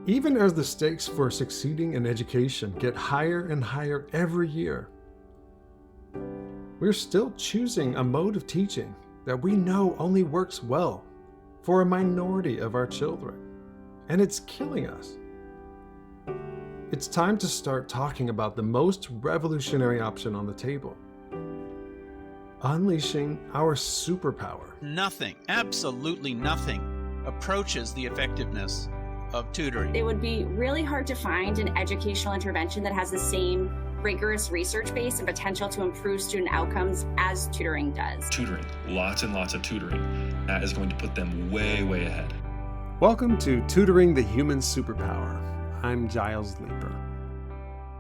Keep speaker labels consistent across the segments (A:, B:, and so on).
A: Even as the stakes for succeeding in education get higher and higher every year, we're still choosing a mode of teaching that we know only works well for a minority of our children, and it's killing us. It's time to start talking about the most revolutionary option on the table: unleashing our superpower.
B: Nothing, absolutely nothing, approaches the effectiveness of tutoring.
C: It would be really hard to find an educational intervention that has the same rigorous research base and potential to improve student outcomes as tutoring does.
D: Tutoring, lots and lots of tutoring. That is going to put them way, way ahead.
A: Welcome to Tutoring the Human Superpower. I'm Giles Leeper.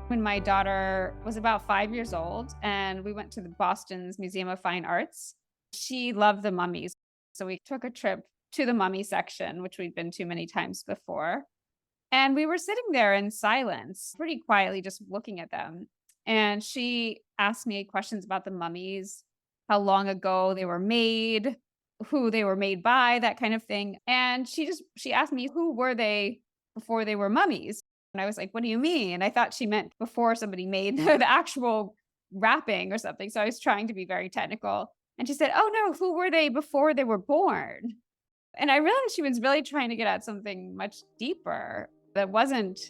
E: When my daughter was about 5 years old and we went to the Boston's Museum of Fine Arts, she loved the mummies. So we took a trip to the mummy section, which we'd been to many times before. And we were sitting there in silence, pretty quietly, just looking at them. And she asked me questions about the mummies, how long ago they were made, who they were made by, that kind of thing. And she asked me, who were they before they were mummies? And I was like, what do you mean? And I thought she meant before somebody made the actual wrapping or something. So I was trying to be very technical. And she said, oh no, who were they before they were born? And I realized she was really trying to get at something much deeper that wasn't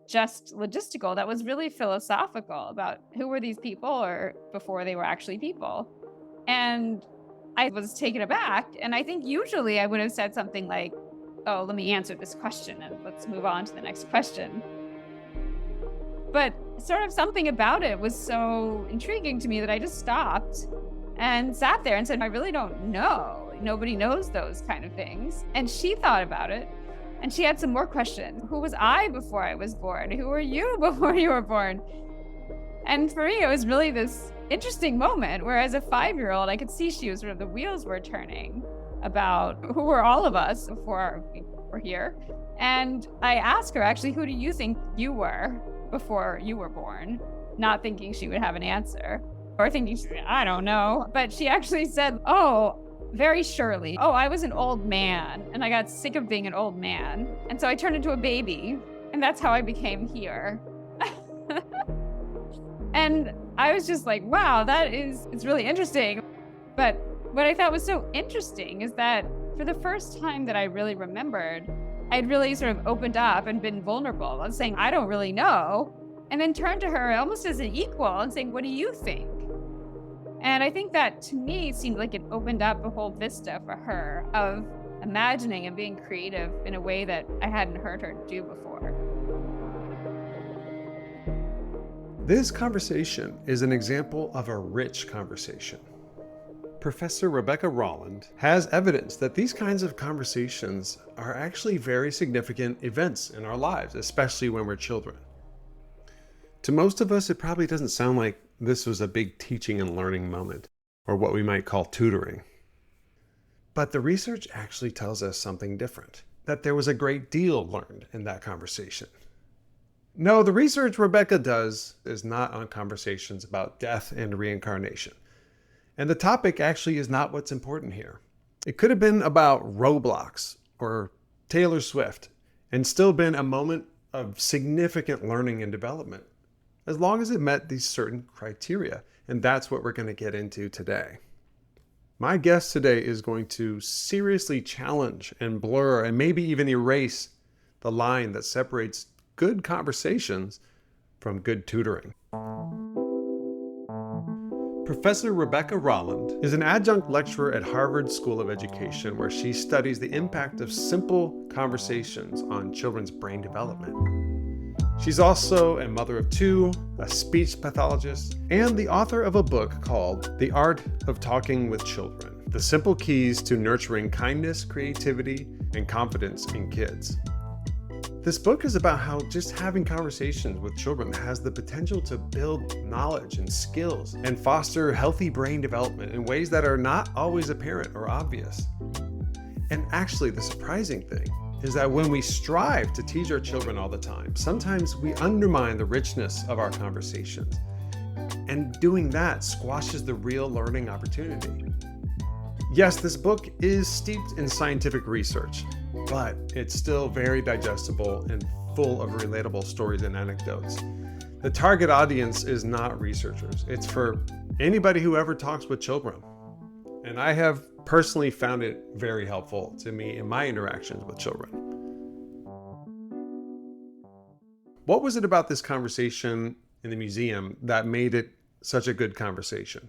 E: just logistical, that was really philosophical about who were these people or before they were actually people. And I was taken aback. And I think usually I would have said something like, oh, let me answer this question and let's move on to the next question. But sort of something about it was so intriguing to me that I just stopped and sat there and said, I really don't know. Nobody knows those kind of things. And she thought about it and she had some more questions. Who was I before I was born? Who were you before you were born? And for me, it was really this interesting moment where as a 5-year-old, I could see the wheels were turning about who were all of us before we were here. And I asked her, actually, who do you think you were before you were born? Not thinking she would have an answer or thinking, I don't know. But she actually said, oh, very surely. Oh, I was an old man and I got sick of being an old man. And so I turned into a baby and that's how I became here. And I was just like, wow, it's really interesting. But what I thought was so interesting is that for the first time that I really remembered, I'd really sort of opened up and been vulnerable. I was saying, I don't really know. And then turned to her almost as an equal and saying, what do you think? And I think that to me seemed like it opened up a whole vista for her of imagining and being creative in a way that I hadn't heard her do before.
A: This conversation is an example of a rich conversation. Professor Rebecca Rolland has evidence that these kinds of conversations are actually very significant events in our lives, especially when we're children. To most of us, it probably doesn't sound like this was a big teaching and learning moment, or what we might call tutoring. But the research actually tells us something different, that there was a great deal learned in that conversation. No, the research Rebecca does is not on conversations about death and reincarnation. And the topic actually is not what's important here. It could have been about Roblox or Taylor Swift and still been a moment of significant learning and development, as long as it met these certain criteria. And that's what we're going to get into today. My guest today is going to seriously challenge and blur and maybe even erase the line that separates good conversations from good tutoring. Professor Rebecca Rolland is an adjunct lecturer at Harvard School of Education, where she studies the impact of simple conversations on children's brain development. She's also a mother of 2, a speech pathologist, and the author of a book called The Art of Talking with Children: The Simple Keys to Nurturing Kindness, Creativity, and Confidence in Kids. This book is about how just having conversations with children has the potential to build knowledge and skills and foster healthy brain development in ways that are not always apparent or obvious. And actually, the surprising thing is that when we strive to teach our children all the time, sometimes we undermine the richness of our conversations. And doing that squashes the real learning opportunity. Yes, this book is steeped in scientific research, but it's still very digestible and full of relatable stories and anecdotes. The target audience is not researchers. It's for anybody who ever talks with children. And I have personally found it very helpful to me in my interactions with children. What was it about this conversation in the museum that made it such a good conversation?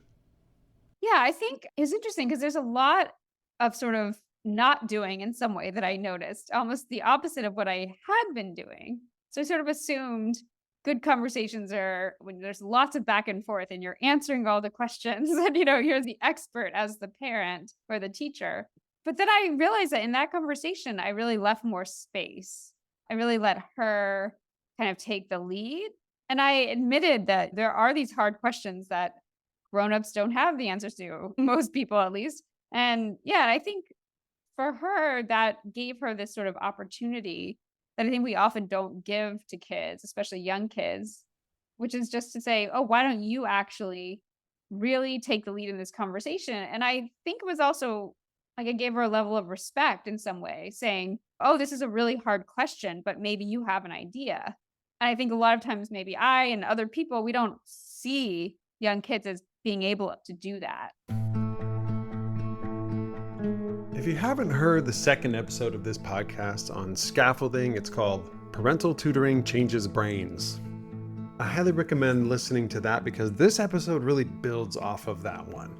E: Yeah, I think it's interesting because there's a lot of sort of not doing in some way that I noticed, almost the opposite of what I had been doing. So I sort of assumed good conversations are when there's lots of back and forth and you're answering all the questions and you're the expert as the parent or the teacher. But then I realized that in that conversation, I really left more space. I really let her kind of take the lead. And I admitted that there are these hard questions that grown-ups don't have the answers to, most people at least. And yeah, I think for her, that gave her this sort of opportunity that I think we often don't give to kids, especially young kids, which is just to say, oh, why don't you actually really take the lead in this conversation? And I think it was also like I gave her a level of respect in some way, saying, oh, this is a really hard question, but maybe you have an idea. And I think a lot of times, maybe I and other people, we don't see young kids as being able to do that.
A: If you haven't heard the second episode of this podcast on scaffolding, it's called Parental Tutoring Changes Brains. I highly recommend listening to that because this episode really builds off of that one.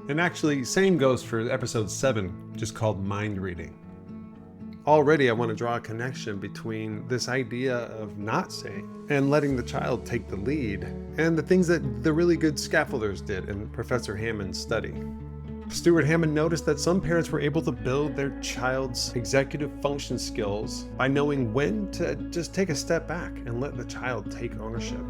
A: And actually, same goes for episode 7, just called Mind Reading. Already, I want to draw a connection between this idea of not saying and letting the child take the lead and the things that the really good scaffolders did in Professor Hammond's study. Stuart Hammond noticed that some parents were able to build their child's executive function skills by knowing when to just take a step back and let the child take ownership.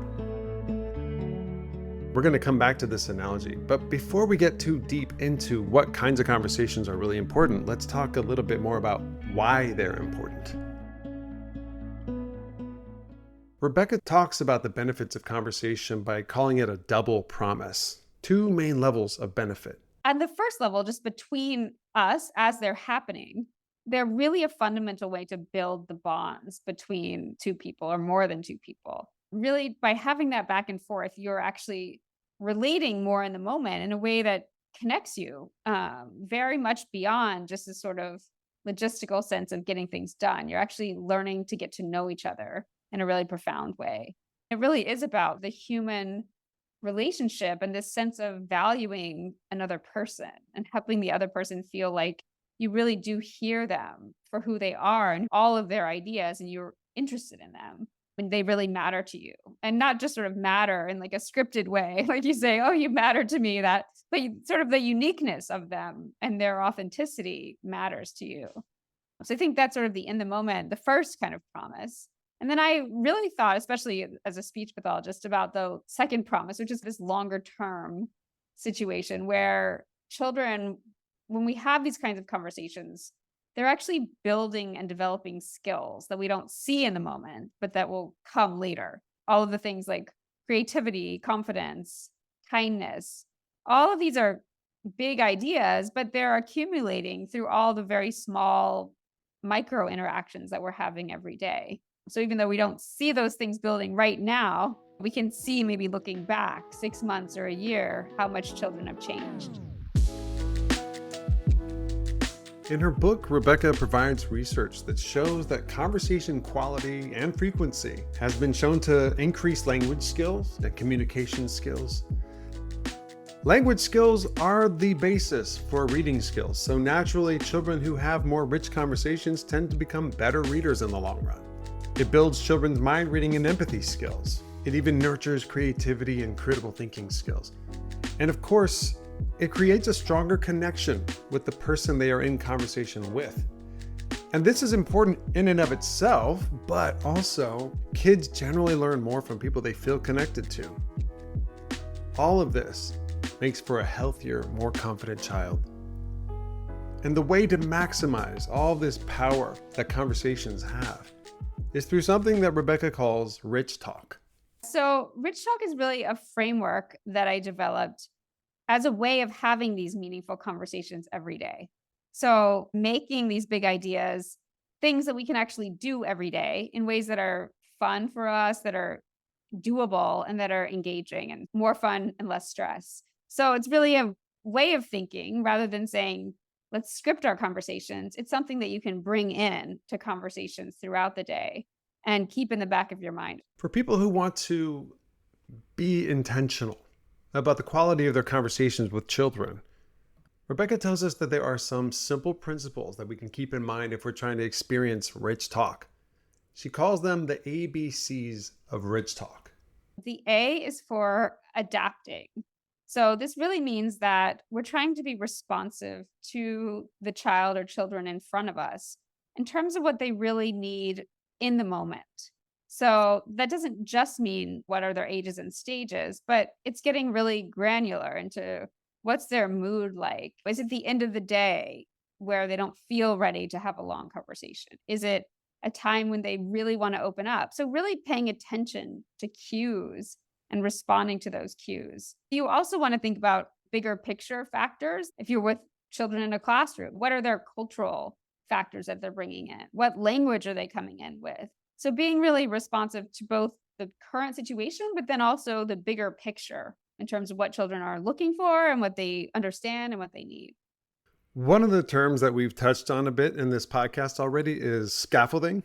A: We're going to come back to this analogy, but before we get too deep into what kinds of conversations are really important, let's talk a little bit more about why they're important. Rebecca talks about the benefits of conversation by calling it a double promise. 2 main levels of benefit.
E: And the first level, just between us as they're happening, they're really a fundamental way to build the bonds between 2 people or more than 2 people. Really, by having that back and forth, you're actually relating more in the moment in a way that connects you very much beyond just this sort of logistical sense of getting things done. You're actually learning to get to know each other in a really profound way. It really is about the human relationship and this sense of valuing another person and helping the other person feel like you really do hear them for who they are and all of their ideas, and you're interested in them when they really matter to you, and not just sort of matter in like a scripted way, like you say, oh, you matter to me, that, but sort of the uniqueness of them and their authenticity matters to you. So I think that's sort of the in the moment, the first kind of promise. And then I really thought, especially as a speech pathologist, about the second promise, which is this longer term situation where children, when we have these kinds of conversations, they're actually building and developing skills that we don't see in the moment, but that will come later. All of the things like creativity, confidence, kindness, all of these are big ideas, but they're accumulating through all the very small micro interactions that we're having every day. So even though we don't see those things building right now, we can see maybe looking back 6 months or a year, how much children have changed.
A: In her book, Rebecca provides research that shows that conversation quality and frequency has been shown to increase language skills and communication skills. Language skills are the basis for reading skills, so naturally, children who have more rich conversations tend to become better readers in the long run. It builds children's mind reading and empathy skills. It even nurtures creativity and critical thinking skills. And of course, it creates a stronger connection with the person they are in conversation with. And this is important in and of itself, but also kids generally learn more from people they feel connected to. All of this makes for a healthier, more confident child. And the way to maximize all this power that conversations have is through something that Rebecca calls rich talk.
E: So rich talk is really a framework that I developed as a way of having these meaningful conversations every day. So making these big ideas things that we can actually do every day in ways that are fun for us, that are doable, and that are engaging and more fun and less stress. So it's really a way of thinking rather than saying, let's script our conversations. It's something that you can bring in to conversations throughout the day and keep in the back of your mind.
A: For people who want to be intentional about the quality of their conversations with children, Rebecca tells us that there are some simple principles that we can keep in mind if we're trying to experience rich talk. She calls them the ABCs of rich talk.
E: The A is for adapting. So this really means that we're trying to be responsive to the child or children in front of us in terms of what they really need in the moment. So that doesn't just mean what are their ages and stages, but it's getting really granular into what's their mood like. Is it the end of the day where they don't feel ready to have a long conversation? Is it a time when they really want to open up? So really paying attention to cues and responding to those cues. You also want to think about bigger picture factors. If you're with children in a classroom, what are their cultural factors that they're bringing in? What language are they coming in with? So being really responsive to both the current situation, but then also the bigger picture in terms of what children are looking for and what they understand and what they need.
A: One of the terms that we've touched on a bit in this podcast already is scaffolding.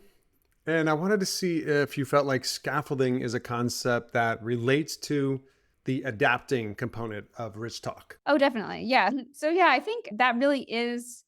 A: And I wanted to see if you felt like scaffolding is a concept that relates to the adapting component of rich talk.
E: Oh, definitely. Yeah. So yeah, I think that really is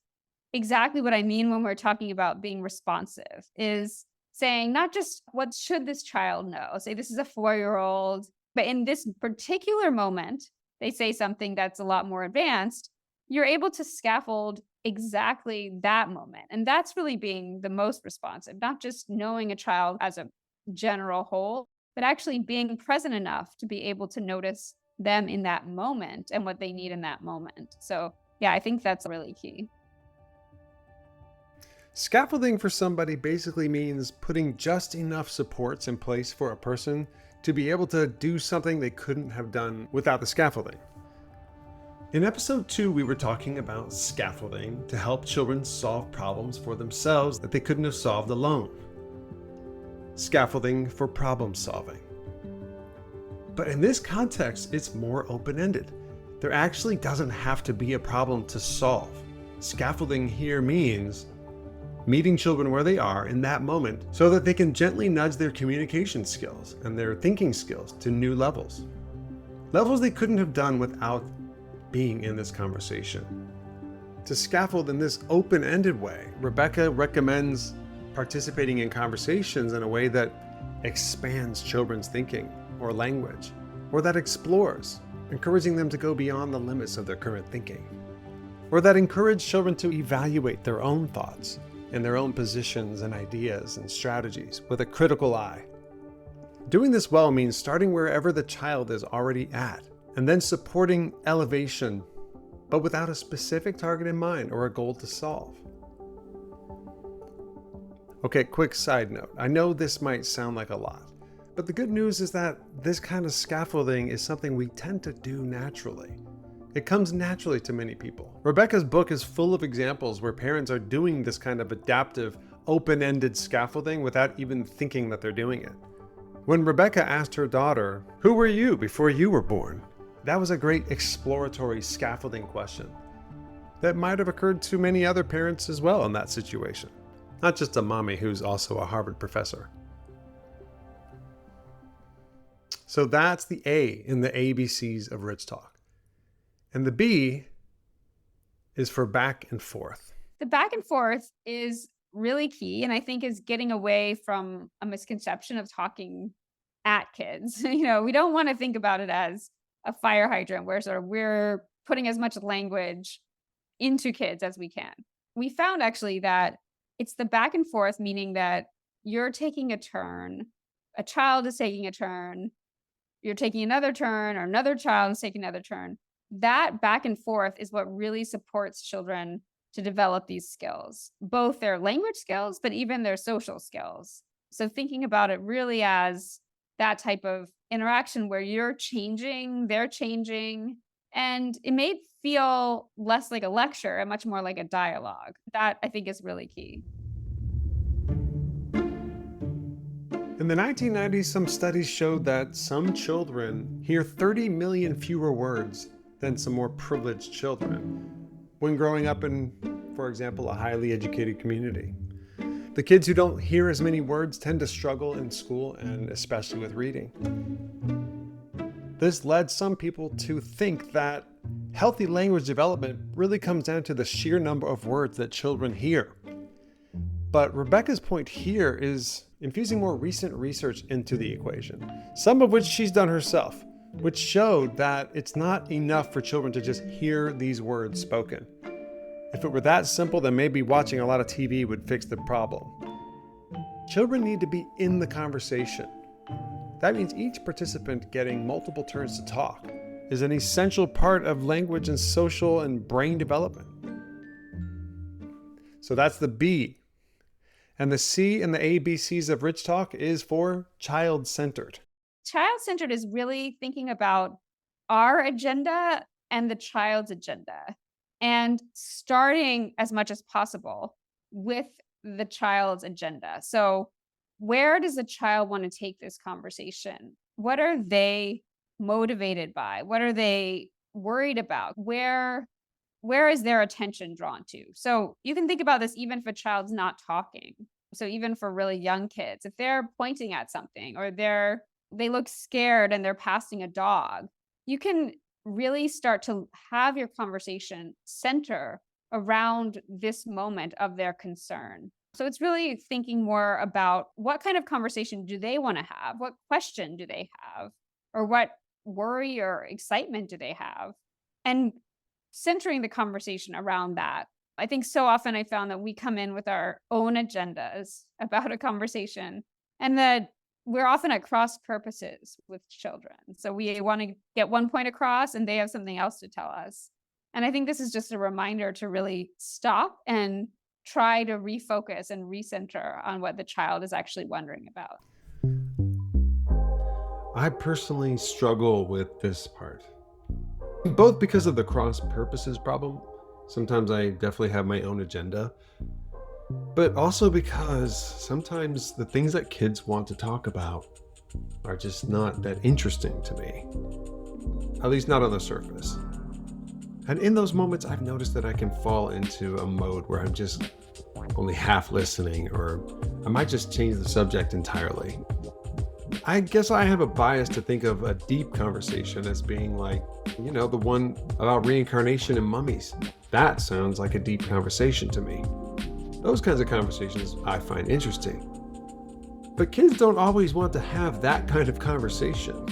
E: exactly what I mean when we're talking about being responsive, is saying not just what should this child know? Say this is a 4-year-old, but in this particular moment, they say something that's a lot more advanced. You're able to scaffold exactly that moment. And that's really being the most responsive, not just knowing a child as a general whole, but actually being present enough to be able to notice them in that moment and what they need in that moment. So yeah, I think that's really key.
A: Scaffolding for somebody basically means putting just enough supports in place for a person to be able to do something they couldn't have done without the scaffolding. In episode 2, we were talking about scaffolding to help children solve problems for themselves that they couldn't have solved alone. Scaffolding for problem solving. But in this context, it's more open-ended. There actually doesn't have to be a problem to solve. Scaffolding here means meeting children where they are in that moment so that they can gently nudge their communication skills and their thinking skills to new levels. Levels they couldn't have done without being in this conversation. To scaffold in this open-ended way, Rebecca recommends participating in conversations in a way that expands children's thinking or language, or that explores, encouraging them to go beyond the limits of their current thinking, or that encourage children to evaluate their own thoughts and their own positions and ideas and strategies with a critical eye. Doing this well means starting wherever the child is already at, and then supporting elevation, but without a specific target in mind or a goal to solve. Okay, quick side note. I know this might sound like a lot, but the good news is that this kind of scaffolding is something we tend to do naturally. It comes naturally to many people. Rebecca's book is full of examples where parents are doing this kind of adaptive, open-ended scaffolding without even thinking that they're doing it. When Rebecca asked her daughter, "Who were you before you were born?" that was a great exploratory scaffolding question that might have occurred to many other parents as well in that situation, not just a mommy who's also a Harvard professor. So that's the A in the ABCs of rich talk. And the B is for back and forth.
E: The back and forth is really key, and I think is getting away from a misconception of talking at kids. We don't want to think about it as a fire hydrant where sort of we're putting as much language into kids as we can. We found actually that it's the back and forth, meaning that you're taking a turn, a child is taking a turn, you're taking another turn, or another child is taking another turn. That back and forth is what really supports children to develop these skills, both their language skills, but even their social skills. So thinking about it really as that type of interaction where you're changing, they're changing, and it may feel less like a lecture and much more like a dialogue. That I think is really key.
A: In the 1990s, some studies showed that some children hear 30 million fewer words than some more privileged children when growing up in, for example, a highly educated community. The kids who don't hear as many words tend to struggle in school and especially with reading. This led some people to think that healthy language development really comes down to the sheer number of words that children hear. But Rebecca's point here is infusing more recent research into the equation, some of which she's done herself, which showed that it's not enough for children to just hear these words spoken. If it were that simple, then maybe watching a lot of TV would fix the problem. Children need to be in the conversation. That means each participant getting multiple turns to talk is an essential part of language and social and brain development. So that's the B. And the C in the ABCs of Rich Talk is for child-centered.
E: Child-centered is really thinking about our agenda and the child's agenda, and starting as much as possible with the child's agenda. So where does the child want to take this conversation? What are they motivated by? What are they worried about? Where is their attention drawn to? So you can think about this even if a child's not talking. So even for really young kids, if they're pointing at something or they look scared and they're passing a dog, you can really start to have your conversation center around this moment of their concern. So it's really thinking more about what kind of conversation do they want to have? What question do they have? Or what worry or excitement do they have? And centering the conversation around that. I think so often I found that we come in with our own agendas about a conversation, and that we're often at cross purposes with children. So we want to get one point across and they have something else to tell us. And I think this is just a reminder to really stop and try to refocus and recenter on what the child is actually wondering about.
A: I personally struggle with this part, both because of the cross purposes problem. Sometimes I definitely have my own agenda, but also because sometimes the things that kids want to talk about are just not that interesting to me, at least not on the surface. And in those moments, I've noticed that I can fall into a mode where I'm just only half listening, or I might just change the subject entirely. I guess I have a bias to think of a deep conversation as being like, the one about reincarnation and mummies. That sounds like a deep conversation to me. Those kinds of conversations I find interesting. But kids don't always want to have that kind of conversation.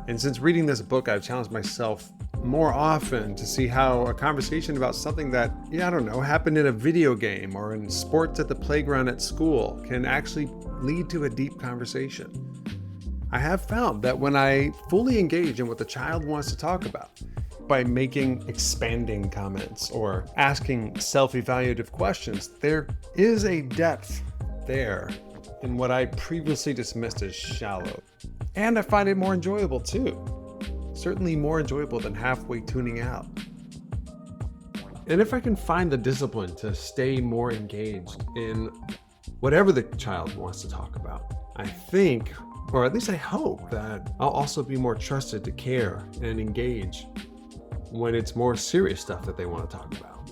A: And since reading this book, I've challenged myself more often to see how a conversation about something that, happened in a video game or in sports at the playground at school can actually lead to a deep conversation. I have found that when I fully engage in what the child wants to talk about, by making expanding comments or asking self-evaluative questions, there is a depth there in what I previously dismissed as shallow. And I find it more enjoyable too. Certainly more enjoyable than halfway tuning out. And if I can find the discipline to stay more engaged in whatever the child wants to talk about, I think, or at least I hope, that I'll also be more trusted to care and engage when it's more serious stuff that they want to talk about.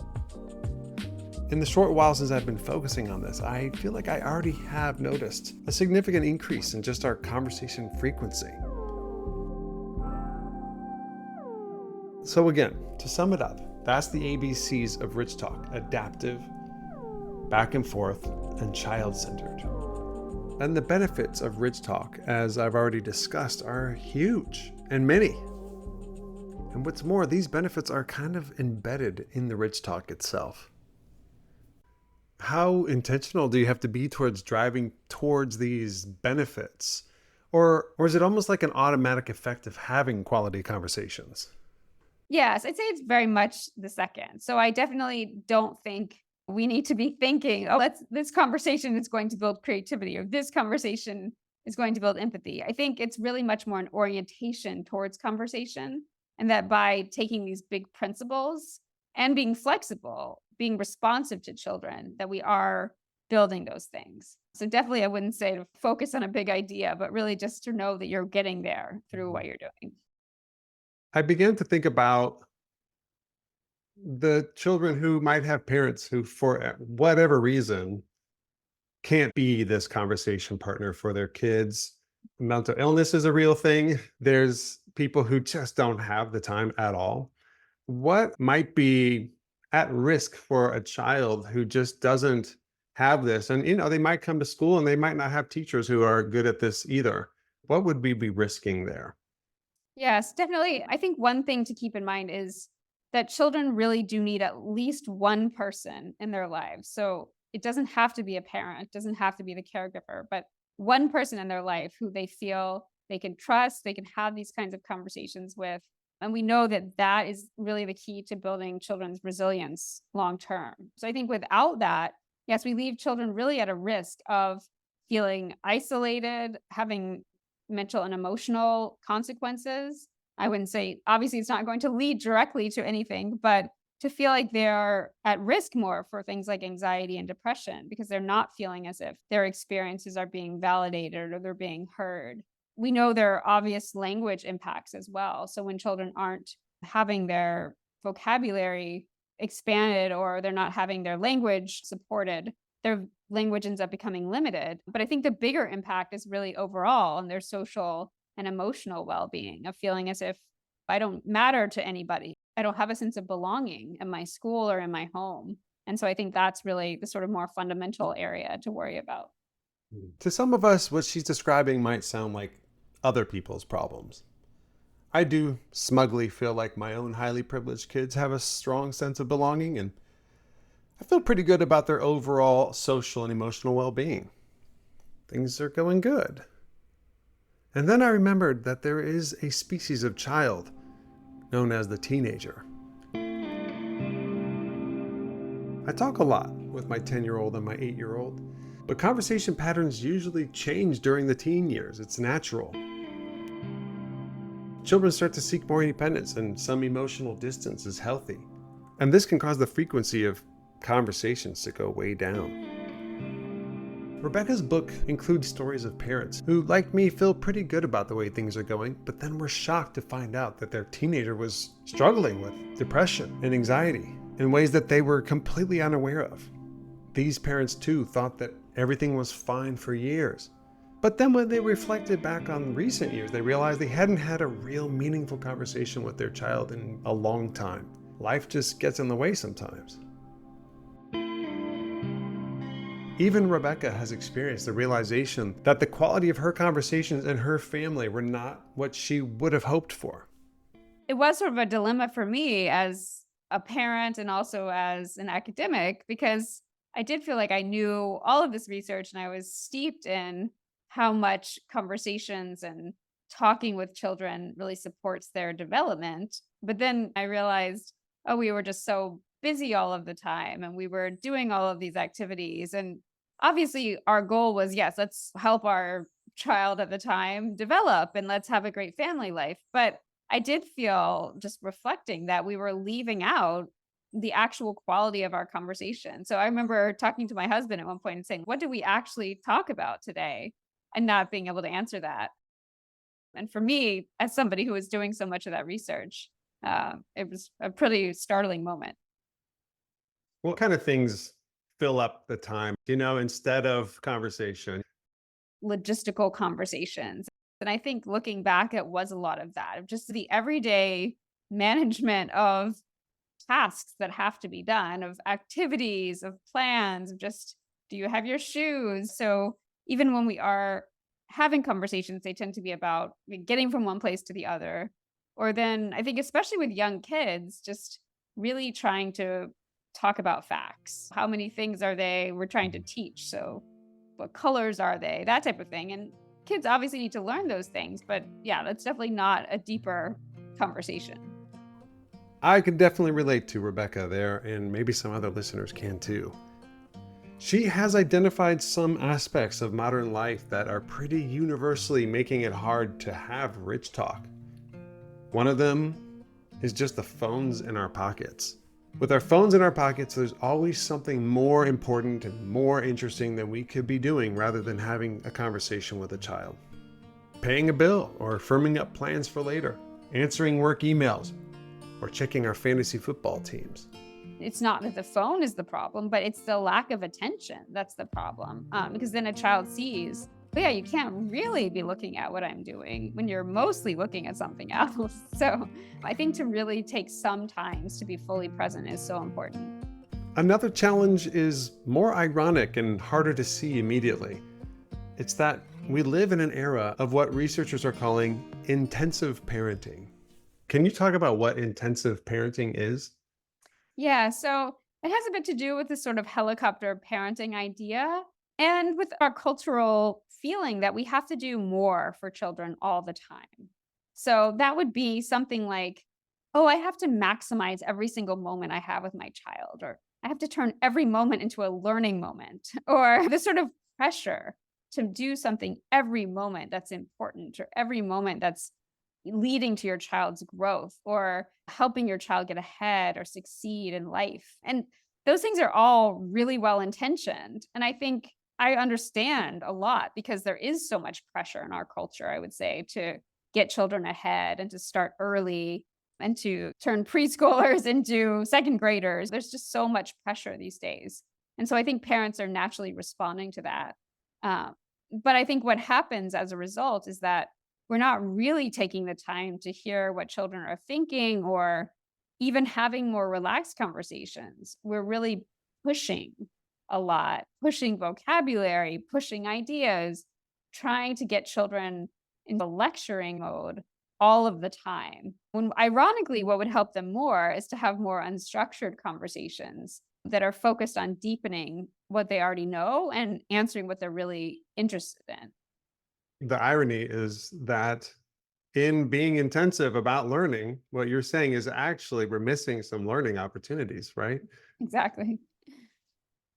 A: In the short while since I've been focusing on this, I feel like I already have noticed a significant increase in just our conversation frequency. So again, to sum it up, that's the ABCs of Rich Talk: adaptive, back and forth, and child-centered. And the benefits of Rich Talk, as I've already discussed, are huge and many. And what's more, these benefits are kind of embedded in the Rich Talk itself. How intentional do you have to be towards driving towards these benefits? Or is it almost like an automatic effect of having quality conversations?
E: Yes, I'd say it's very much the second. So I definitely don't think we need to be thinking, this conversation is going to build creativity, or this conversation is going to build empathy. I think it's really much more an orientation towards conversation, and that by taking these big principles and being flexible, being responsive to children, that we are building those things. So definitely I wouldn't say to focus on a big idea, but really just to know that you're getting there through what you're doing.
A: I began to think about the children who might have parents who, for whatever reason, can't be this conversation partner for their kids. Mental illness is a real thing. There's people who just don't have the time at all. What might be at risk for a child who just doesn't have this? And, they might come to school and they might not have teachers who are good at this either. What would we be risking there?
E: Yes, definitely. I think one thing to keep in mind is that children really do need at least one person in their lives. So it doesn't have to be a parent, it doesn't have to be the caregiver, but one person in their life who they feel they can trust, they can have these kinds of conversations with. And we know that that is really the key to building children's resilience long term. So I think without that, yes, we leave children really at a risk of feeling isolated, having mental and emotional consequences. I wouldn't say, obviously, it's not going to lead directly to anything, but to feel like they're at risk more for things like anxiety and depression because they're not feeling as if their experiences are being validated or they're being heard. We know there are obvious language impacts as well. So when children aren't having their vocabulary expanded or they're not having their language supported, their language ends up becoming limited. But I think the bigger impact is really overall on their social and emotional well-being of feeling as if I don't matter to anybody. I don't have a sense of belonging in my school or in my home. And so I think that's really the sort of more fundamental area to worry about.
A: To some of us, what she's describing might sound like other people's problems. I do smugly feel like my own highly privileged kids have a strong sense of belonging, and I feel pretty good about their overall social and emotional well-being. Things are going good. And then I remembered that there is a species of child known as the teenager. I talk a lot with my 10-year-old and my 8-year-old, but conversation patterns usually change during the teen years. It's natural. Children start to seek more independence, and some emotional distance is healthy. And this can cause the frequency of conversations to go way down. Rebecca's book includes stories of parents who, like me, feel pretty good about the way things are going, but then were shocked to find out that their teenager was struggling with depression and anxiety in ways that they were completely unaware of. These parents, too, thought that everything was fine for years. But then when they reflected back on recent years, they realized they hadn't had a real meaningful conversation with their child in a long time. Life just gets in the way sometimes. Even Rebecca has experienced the realization that the quality of her conversations and her family were not what she would have hoped for.
E: It was sort of a dilemma for me as a parent and also as an academic, because I did feel like I knew all of this research and I was steeped in how much conversations and talking with children really supports their development. But then I realized, oh, we were just so busy all of the time and we were doing all of these activities. And obviously our goal was, yes, let's help our child at the time develop and let's have a great family life. But I did feel, just reflecting, that we were leaving out the actual quality of our conversation. So I remember talking to my husband at one point and saying, what did we actually talk about today? And not being able to answer that. And for me, as somebody who was doing so much of that research, it was a pretty startling moment.
A: What kind of things fill up the time, instead of conversation?
E: Logistical conversations. And I think looking back, it was a lot of that, of just the everyday management of tasks that have to be done, of activities, of plans, of just, do you have your shoes? So even when we are having conversations, they tend to be about getting from one place to the other. Or then I think, especially with young kids, just really trying to talk about facts. How many things are we're trying to teach? So what colors are they? That type of thing. And kids obviously need to learn those things. But yeah, that's definitely not a deeper conversation.
A: I can definitely relate to Rebecca there, and maybe some other listeners can too. She has identified some aspects of modern life that are pretty universally making it hard to have rich talk. One of them is just the phones in our pockets. With our phones in our pockets, there's always something more important and more interesting that we could be doing rather than having a conversation with a child. Paying a bill or firming up plans for later, answering work emails, or checking our fantasy football teams.
E: It's not that the phone is the problem, but it's the lack of attention that's the problem. Because then a child sees, "Oh, yeah, you can't really be looking at what I'm doing when you're mostly looking at something else." So I think to really take some times to be fully present is so important.
A: Another challenge is more ironic and harder to see immediately. It's that we live in an era of what researchers are calling intensive parenting. Can you talk about what intensive parenting is?
E: Yeah, so it has a bit to do with this sort of helicopter parenting idea and with our cultural feeling that we have to do more for children all the time. So that would be something like, oh, I have to maximize every single moment I have with my child, or I have to turn every moment into a learning moment, or this sort of pressure to do something every moment that's important, or every moment that's leading to your child's growth or helping your child get ahead or succeed in life. And those things are all really well intentioned. And I think I understand a lot because there is so much pressure in our culture, I would say, to get children ahead and to start early and to turn preschoolers into second graders. There's just so much pressure these days. And so I think parents are naturally responding to that. Um, but I think what happens as a result is that we're not really taking the time to hear what children are thinking or even having more relaxed conversations. We're really pushing a lot, pushing vocabulary, pushing ideas, trying to get children into lecturing mode all of the time. When ironically, what would help them more is to have more unstructured conversations that are focused on deepening what they already know and answering what they're really interested in.
A: The irony is that in being intensive about learning, what you're saying is actually we're missing some learning opportunities, right?
E: Exactly.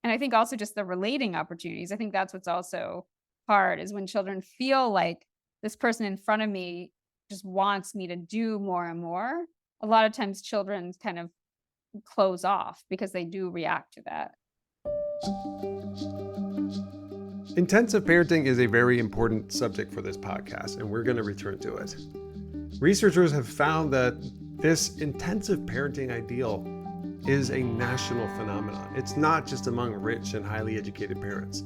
E: And I think also just the relating opportunities. I think that's what's also hard is when children feel like this person in front of me just wants me to do more and more. A lot of times children kind of close off because they do react to that.
A: Intensive parenting is a very important subject for this podcast, and we're going to return to it. Researchers have found that this intensive parenting ideal is a national phenomenon. It's not just among rich and highly educated parents.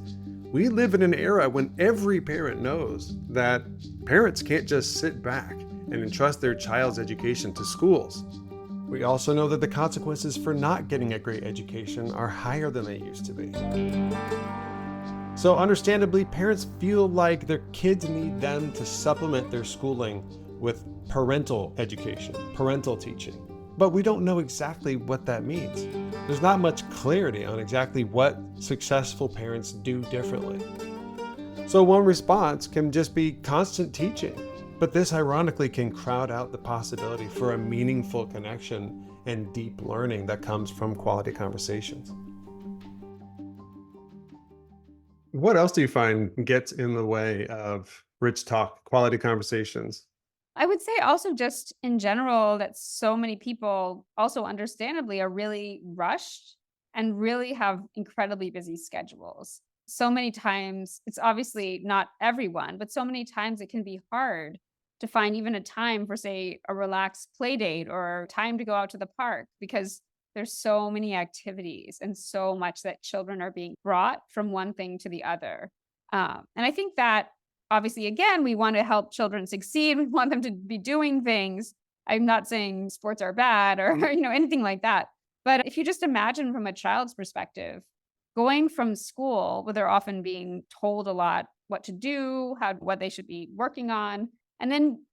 A: We live in an era when every parent knows that parents can't just sit back and entrust their child's education to schools. We also know that the consequences for not getting a great education are higher than they used to be. So understandably, parents feel like their kids need them to supplement their schooling with parental education, parental teaching. But we don't know exactly what that means. There's not much clarity on exactly what successful parents do differently. So one response can just be constant teaching. But this ironically can crowd out the possibility for a meaningful connection and deep learning that comes from quality conversations. What else do you find gets in the way of rich talk, quality conversations?
E: I would say also just in general that so many people also understandably are really rushed and really have incredibly busy schedules. So many times, it's obviously not everyone, but so many times it can be hard to find even a time for, say, a relaxed play date or time to go out to the park because there's so many activities and so much that children are being brought from one thing to the other. And I think that obviously, again, we want to help children succeed. We want them to be doing things. I'm not saying sports are bad or anything like that. But if you just imagine from a child's perspective, going from school where they're often being told a lot what to do, what they should be working on, and then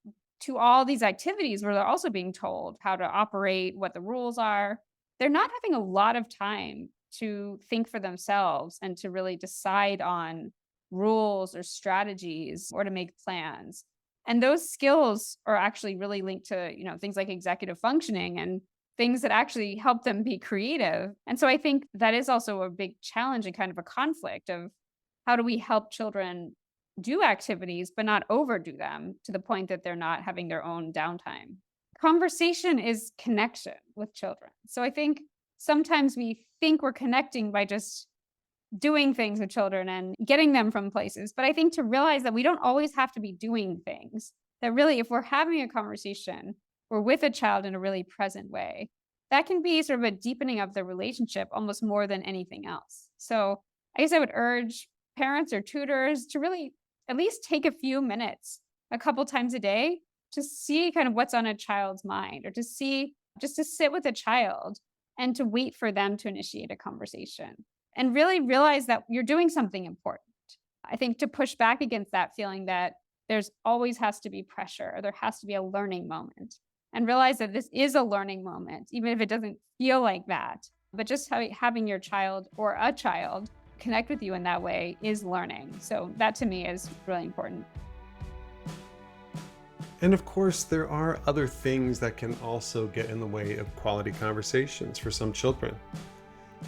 E: to all these activities where they're also being told how to operate, what the rules are, they're not having a lot of time to think for themselves and to really decide on rules or strategies or to make plans. And those skills are actually really linked to, things like executive functioning and things that actually help them be creative. And so I think that is also a big challenge and kind of a conflict of how do we help children do activities, but not overdo them to the point that they're not having their own downtime. Conversation is connection with children. So I think sometimes we think we're connecting by just doing things with children and getting them from places. But I think to realize that we don't always have to be doing things, that really, if we're having a conversation, we're with a child in a really present way, that can be sort of a deepening of the relationship almost more than anything else. So I guess I would urge parents or tutors to really at least take a few minutes a couple times a day to see kind of what's on a child's mind, or to see, just to sit with a child and to wait for them to initiate a conversation and really realize that you're doing something important. I think to push back against that feeling that there's always has to be pressure or there has to be a learning moment, and realize that this is a learning moment, even if it doesn't feel like that. But just having your child or a child connect with you in that way is learning. So that to me is really important.
A: And of course, there are other things that can also get in the way of quality conversations for some children.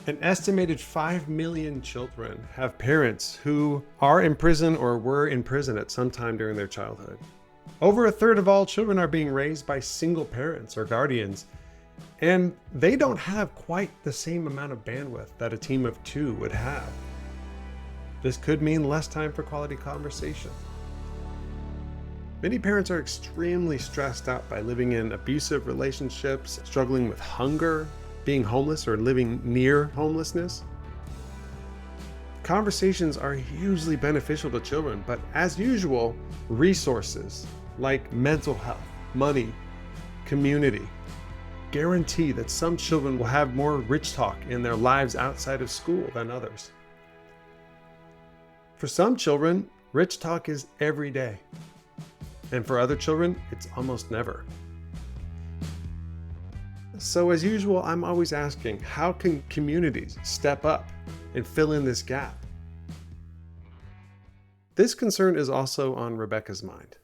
A: An estimated 5 million children have parents who are in prison or were in prison at some time during their childhood. Over a third of all children are being raised by single parents or guardians, and they don't have quite the same amount of bandwidth that a team of 2 would have. This could mean less time for quality conversation. Many parents are extremely stressed out by living in abusive relationships, struggling with hunger, being homeless, or living near homelessness. Conversations are hugely beneficial to children, but as usual, resources like mental health, money, community guarantee that some children will have more rich talk in their lives outside of school than others. For some children, rich talk is every day. And for other children, it's almost never. So as usual, I'm always asking, how can communities step up and fill in this gap? This concern is also on Rebecca's mind.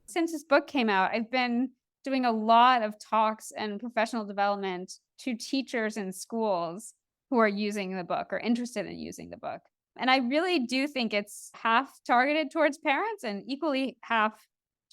E: Since this book came out, I've been doing a lot of talks and professional development to teachers in schools who are using the book or interested in using the book. And I really do think it's half targeted towards parents and equally half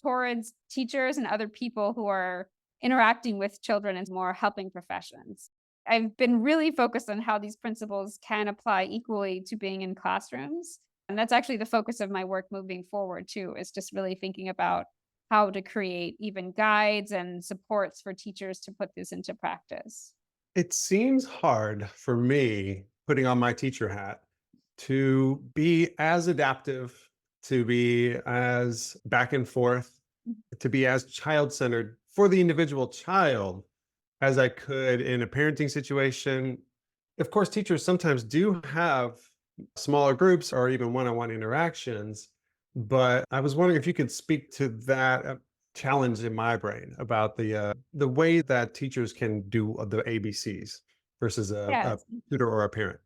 E: towards teachers and other people who are interacting with children in more helping professions. I've been really focused on how these principles can apply equally to being in classrooms. And that's actually the focus of my work moving forward too, is just really thinking about how to create even guides and supports for teachers to put this into practice.
A: It seems hard for me, putting on my teacher hat, to be as adaptive, to be as back and forth, to be as child-centered for the individual child as I could in a parenting situation. Of course, teachers sometimes do have smaller groups or even one-on-one interactions, but I was wondering if you could speak to that challenge in my brain about the way that teachers can do the ABCs versus a
E: Yes.
A: tutor or a parent.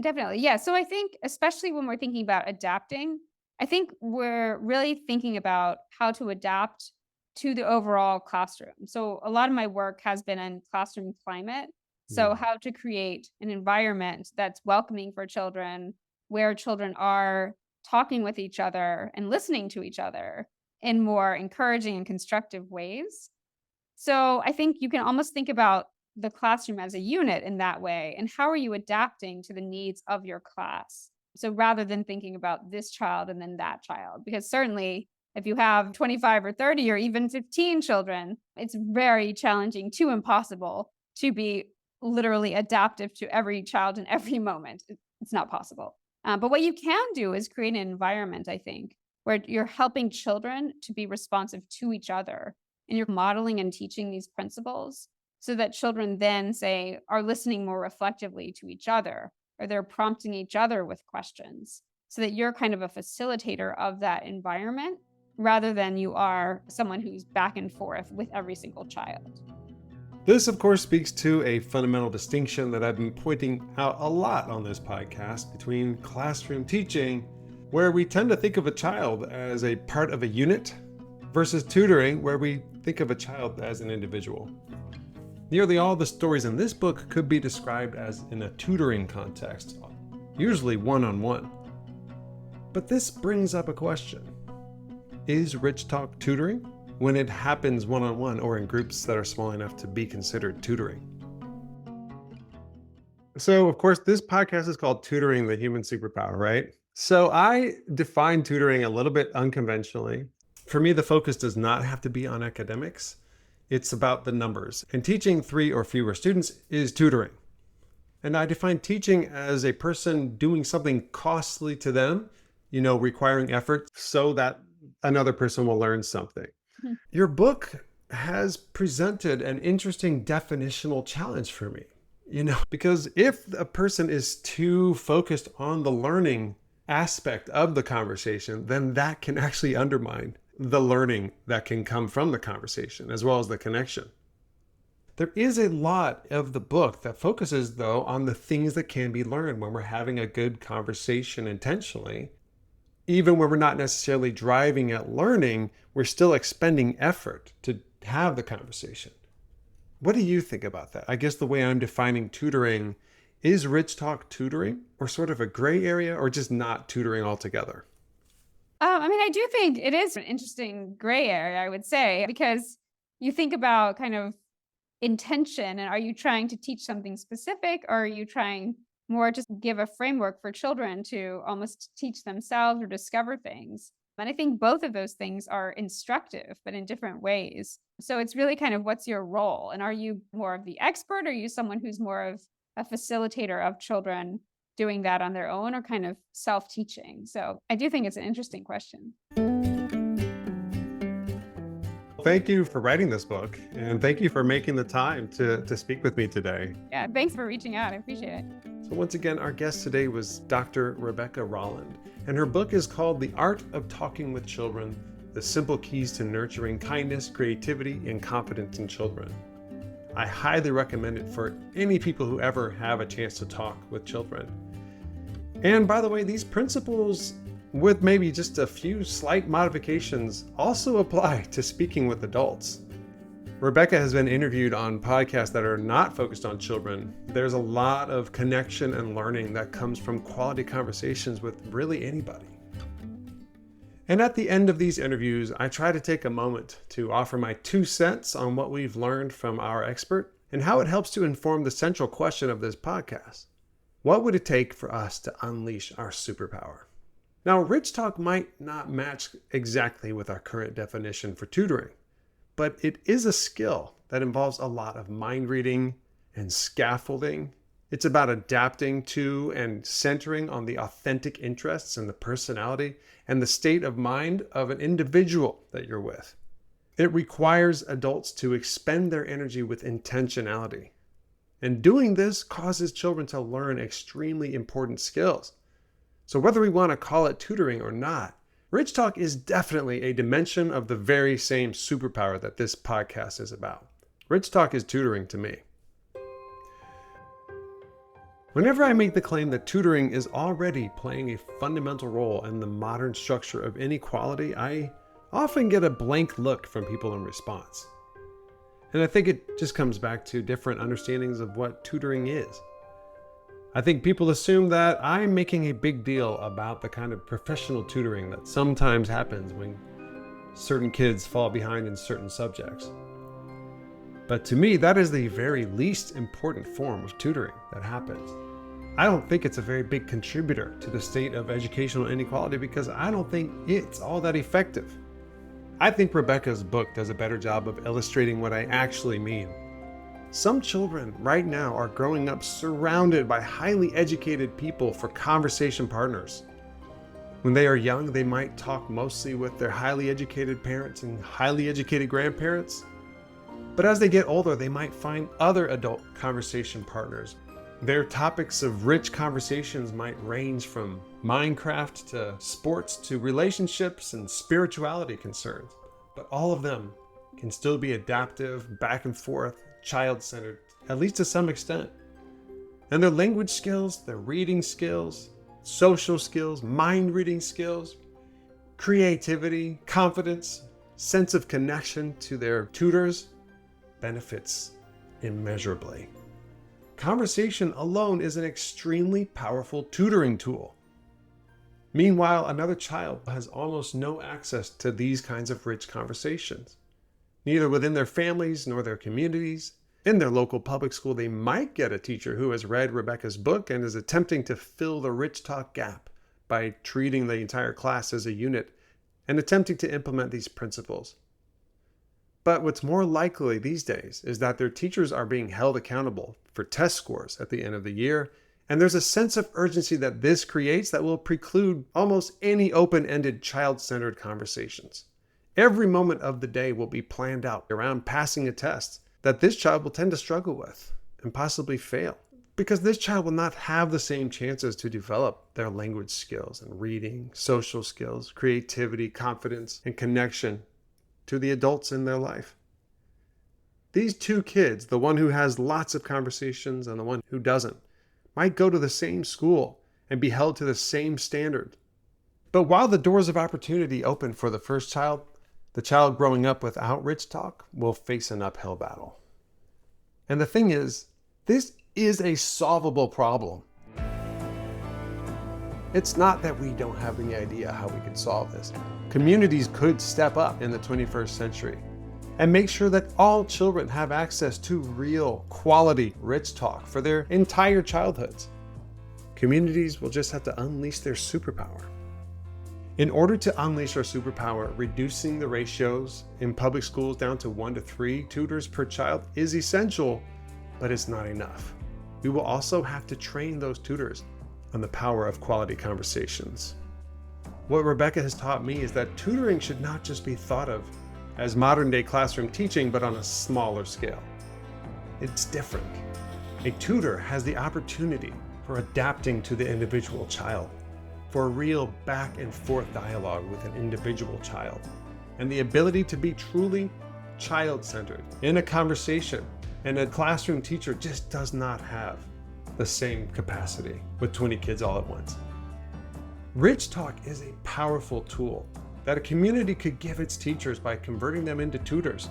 E: Definitely. Yeah. So I think, especially when we're thinking about adapting, I think we're really thinking about how to adapt to the overall classroom. So a lot of my work has been in classroom climate. So how to create an environment that's welcoming for children, where children are talking with each other and listening to each other in more encouraging and constructive ways. So I think you can almost think about the classroom as a unit in that way. And how are you adapting to the needs of your class? So rather than thinking about this child and then that child, because certainly if you have 25 or 30 or even 15 children, it's very challenging to impossible to be literally adaptive to every child in every moment. It's not possible. But what you can do is create an environment, I think, where you're helping children to be responsive to each other, and you're modeling and teaching these principles so that children then, say, are listening more reflectively to each other, or they're prompting each other with questions, so that you're kind of a facilitator of that environment rather than you are someone who's back and forth with every single child.
A: This, of course, speaks to a fundamental distinction that I've been pointing out a lot on this podcast between classroom teaching, where we tend to think of a child as a part of a unit, versus tutoring, where we think of a child as an individual. Nearly all the stories in this book could be described as in a tutoring context, usually one-on-one. But this brings up a question. Is rich talk tutoring when it happens one-on-one or in groups that are small enough to be considered tutoring? So, of course, this podcast is called Tutoring the Human Superpower, right? So, I define tutoring a little bit unconventionally. For me, the focus does not have to be on academics, it's about the numbers. And teaching 3 or fewer students is tutoring. And I define teaching as a person doing something costly to them, requiring effort so that another person will learn something.
E: Mhm.
A: Your book has presented an interesting definitional challenge for me, because if a person is too focused on the learning aspect of the conversation, then that can actually undermine the learning that can come from the conversation as well as the connection. There is a lot of the book that focuses, though, on the things that can be learned when we're having a good conversation intentionally. Even when we're not necessarily driving at learning, we're still expending effort to have the conversation. What do you think about that? I guess the way I'm defining tutoring, is rich talk tutoring or sort of a gray area or just not tutoring altogether?
E: I do think it is an interesting gray area, I would say, because you think about kind of intention and are you trying to teach something specific or are you trying more just give a framework for children to almost teach themselves or discover things? And I think both of those things are instructive, but in different ways. So it's really kind of what's your role? And are you more of the expert? Or are you someone who's more of a facilitator of children doing that on their own or kind of self teaching? So I do think it's an interesting question.
A: Thank you for writing this book, and thank you for making the time to speak with me today.
E: Yeah, thanks for reaching out. I appreciate it.
A: So once again, our guest today was Dr. Rebecca Rolland, and her book is called The Art of Talking with Children, The Simple Keys to Nurturing Kindness, Creativity, and Confidence in Children. I highly recommend it for any people who ever have a chance to talk with children. And by the way, these principles, with maybe just a few slight modifications, also apply to speaking with adults. Rebecca has been interviewed on podcasts that are not focused on children. There's a lot of connection and learning that comes from quality conversations with really anybody. And at the end of these interviews, I try to take a moment to offer my 2 cents on what we've learned from our expert and how it helps to inform the central question of this podcast. What would it take for us to unleash our superpower? Now, rich talk might not match exactly with our current definition for tutoring, but it is a skill that involves a lot of mind reading and scaffolding. It's about adapting to and centering on the authentic interests and the personality and the state of mind of an individual that you're with. It requires adults to expend their energy with intentionality. And doing this causes children to learn extremely important skills. So whether we want to call it tutoring or not, rich talk is definitely a dimension of the very same superpower that this podcast is about. Rich talk is tutoring to me. Whenever I make the claim that tutoring is already playing a fundamental role in the modern structure of inequality, I often get a blank look from people in response. And I think it just comes back to different understandings of what tutoring is. I think people assume that I'm making a big deal about the kind of professional tutoring that sometimes happens when certain kids fall behind in certain subjects. But to me, that is the very least important form of tutoring that happens. I don't think it's a very big contributor to the state of educational inequality because I don't think it's all that effective. I think Rebecca's book does a better job of illustrating what I actually mean. Some children right now are growing up surrounded by highly educated people for conversation partners. When they are young, they might talk mostly with their highly educated parents and highly educated grandparents. But as they get older, they might find other adult conversation partners. Their topics of rich conversations might range from Minecraft to sports to relationships and spirituality concerns. But all of them can still be adaptive, back and forth, child-centered, at least to some extent. And their language skills, their reading skills, social skills, mind-reading skills, creativity, confidence, sense of connection to their tutors benefits immeasurably. Conversation alone is an extremely powerful tutoring tool. Meanwhile, another child has almost no access to these kinds of rich conversations, neither within their families nor their communities. In their local public school, they might get a teacher who has read Rebecca's book and is attempting to fill the rich talk gap by treating the entire class as a unit and attempting to implement these principles. But what's more likely these days is that their teachers are being held accountable for test scores at the end of the year, and there's a sense of urgency that this creates that will preclude almost any open-ended child-centered conversations. Every moment of the day will be planned out around passing a test that this child will tend to struggle with and possibly fail, because this child will not have the same chances to develop their language skills and reading, social skills, creativity, confidence, and connection to the adults in their life. These two kids, the one who has lots of conversations and the one who doesn't, might go to the same school and be held to the same standard. But while the doors of opportunity open for the first child, the child growing up without rich talk will face an uphill battle. And the thing is, this is a solvable problem. It's not that we don't have any idea how we could solve this. Communities could step up in the 21st century and make sure that all children have access to real, quality, rich talk for their entire childhoods. Communities will just have to unleash their superpower. In order to unleash our superpower, reducing the ratios in public schools down to 1 to 3 tutors per child is essential, but it's not enough. We will also have to train those tutors on the power of quality conversations. What Rebecca has taught me is that tutoring should not just be thought of as modern-day classroom teaching, but on a smaller scale. It's different. A tutor has the opportunity for adapting to the individual child, for a real back and forth dialogue with an individual child, and the ability to be truly child-centered in a conversation. And a classroom teacher just does not have the same capacity with 20 kids all at once. Rich talk is a powerful tool that a community could give its teachers by converting them into tutors.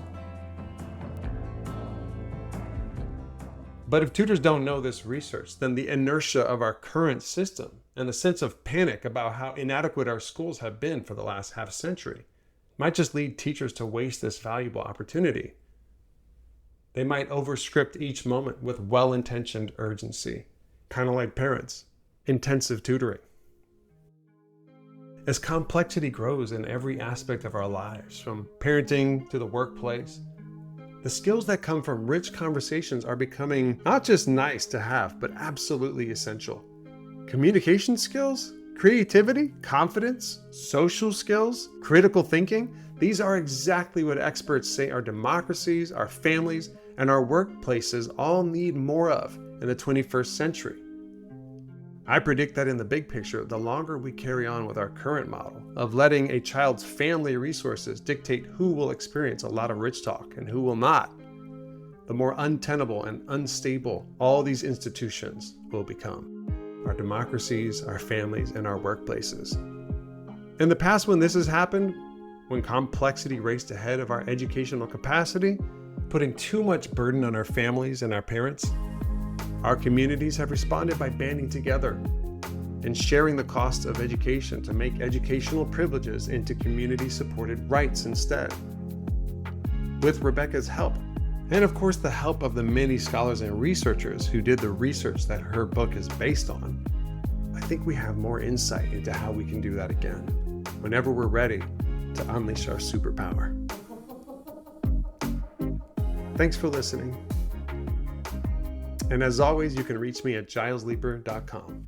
A: But if tutors don't know this research, then the inertia of our current system and the sense of panic about how inadequate our schools have been for the last half century might just lead teachers to waste this valuable opportunity. They might overscript each moment with well-intentioned urgency, kind of like parents, intensive tutoring. As complexity grows in every aspect of our lives, from parenting to the workplace, the skills that come from rich conversations are becoming not just nice to have, but absolutely essential. Communication skills, creativity, confidence, social skills, critical thinking, these are exactly what experts say our democracies, our families, and our workplaces all need more of in the 21st century. I predict that in the big picture, the longer we carry on with our current model of letting a child's family resources dictate who will experience a lot of rich talk and who will not, the more untenable and unstable all these institutions will become. Our democracies, our families, and our workplaces. In the past, when this has happened, when complexity raced ahead of our educational capacity, putting too much burden on our families and our parents, our communities have responded by banding together and sharing the costs of education to make educational privileges into community-supported rights instead. With Rebecca's help, and of course the help of the many scholars and researchers who did the research that her book is based on, I think we have more insight into how we can do that again, whenever we're ready to unleash our superpower. Thanks for listening. And as always, you can reach me at gilesleeper.com.